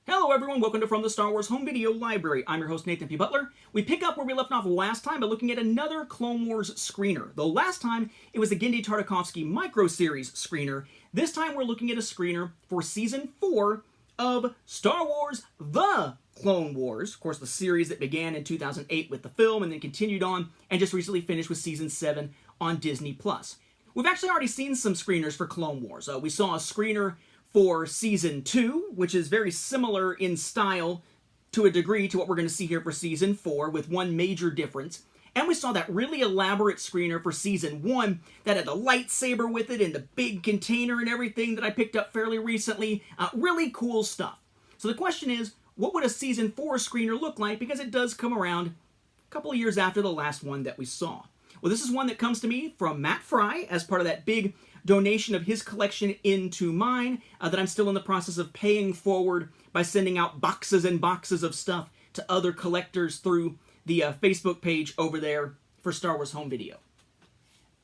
Hello everyone, welcome to From the Star Wars Home Video Library. I'm your host Nathan P. Butler. We pick up where we left off last time by looking at another Clone Wars screener. Though last time it was the Genndy Tartakovsky Micro Series screener, this time we're looking at a screener for Season 4 of Star Wars The Clone Wars. Of course, the series that began in 2008 with the film and then continued on and just recently finished with Season 7 on Disney+. We've actually already seen some screeners for Clone Wars. We saw a screener for Season 2, which is very similar in style to a degree to what we're going to see here for Season 4, with one major difference. And we saw that really elaborate screener for Season 1 that had the lightsaber with it and the big container and everything that I picked up fairly recently. Really cool stuff. So the question is, what would a Season 4 screener look like? Because it does come around a couple of years after the last one that we saw. Well, this is one that comes to me from Matt Fry as part of that big donation of his collection into mine that I'm still in the process of paying forward by sending out boxes and boxes of stuff to other collectors through the Facebook page over there for Star Wars Home Video.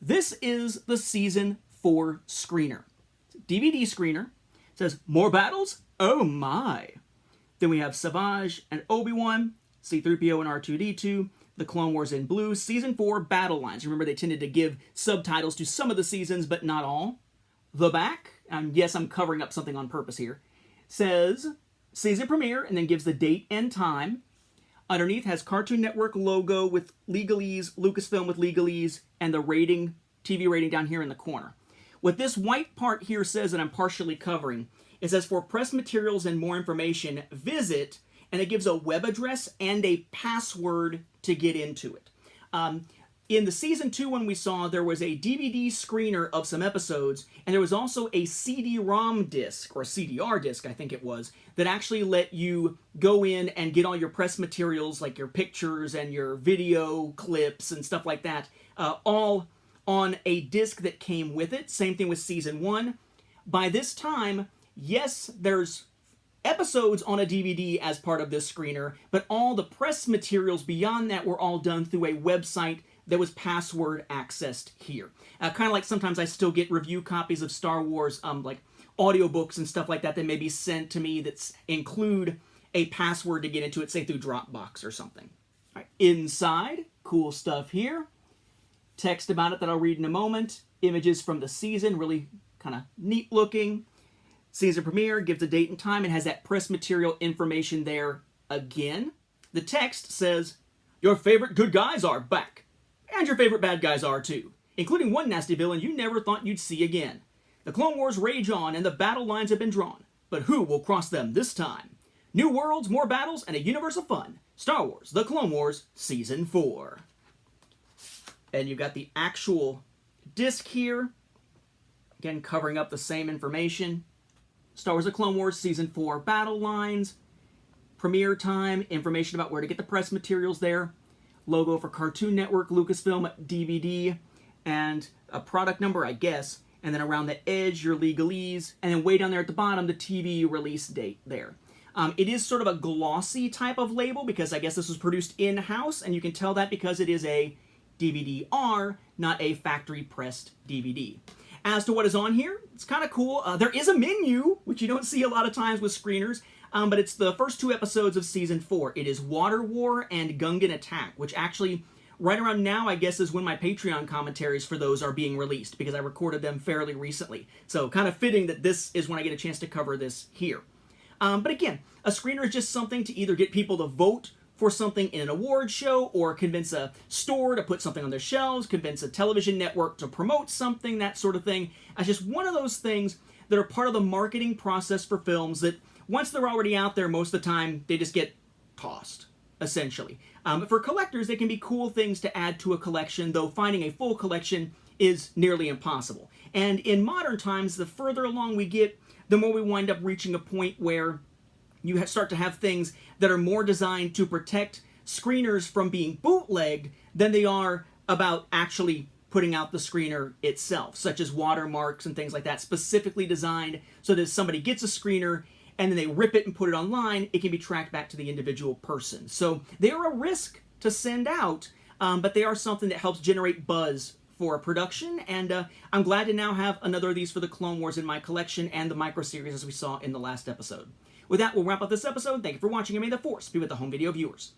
This is the Season 4 screener. It's a DVD screener. It says, more battles? Oh my. Then we have Savage and Obi-Wan, C-3PO and R2-D2, the Clone Wars in blue, Season 4 battle lines. Remember, they tended to give subtitles to some of the seasons, but not all. The back, yes, I'm covering up something on purpose here, says season premiere and then gives the date and time. Underneath has Cartoon Network logo with legalese, Lucasfilm with legalese, and the rating, TV rating down here in the corner. What this white part here says that I'm partially covering, it says for press materials and more information, visit, and it gives a web address and a password to get into it. In the Season 2 one we saw, there was a DVD screener of some episodes, and there was also a CD-ROM disc, or a CDR disc, I think it was, that actually let you go in and get all your press materials, like your pictures and your video clips and stuff like that, all on a disc that came with it. Same thing with Season 1. By this time, yes, there's episodes on a DVD as part of this screener, but all the press materials beyond that were all done through a website that was password accessed here. Kind of like sometimes I still get review copies of Star Wars, like audiobooks and stuff like that may be sent to me that include a password to get into it, say through Dropbox or something. All right. Inside, cool stuff here. Text about it that I'll read in a moment. Images from the season, really kind of neat looking. Season premiere gives the date and time and has that press material information there again. The text says, your favorite good guys are back. And your favorite bad guys are too, including one nasty villain you never thought you'd see again. The Clone Wars rage on and the battle lines have been drawn, but who will cross them this time? New worlds, more battles, and a universe of fun. Star Wars, The Clone Wars, Season 4. And you've got the actual disc here, again covering up the same information. Star Wars The Clone Wars Season 4 battle lines, premiere time, information about where to get the press materials there, logo for Cartoon Network, Lucasfilm DVD, and a product number, I guess, and then around the edge, your legalese, and then way down there at the bottom, the TV release date there. It is sort of a glossy type of label because I guess this was produced in-house, and you can tell that because it is a DVD-R, not a factory-pressed DVD. As to what is on here, it's kind of cool. There is a menu, which you don't see a lot of times with screeners, but it's the first 2 episodes of Season 4. It is Water War and Gungan Attack, which actually, right around now, I guess, is when my Patreon commentaries for those are being released, because I recorded them fairly recently. So kind of fitting that this is when I get a chance to cover this here. But again, a screener is just something to either get people to vote for something in an award show, or convince a store to put something on their shelves, convince a television network to promote something, that sort of thing. It's just one of those things that are part of the marketing process for films that once they're already out there, most of the time, they just get tossed, essentially. For collectors, they can be cool things to add to a collection, though finding a full collection is nearly impossible. And in modern times, the further along we get, the more we wind up reaching a point where you start to have things that are more designed to protect screeners from being bootlegged than they are about actually putting out the screener itself, such as watermarks and things like that, specifically designed so that if somebody gets a screener and then they rip it and put it online, it can be tracked back to the individual person. So they are a risk to send out, but they are something that helps generate buzz for production, and I'm glad to now have another of these for the Clone Wars in my collection and the micro series as we saw in the last episode. With that, we'll wrap up this episode. Thank you for watching, and may the Force be with the home video viewers.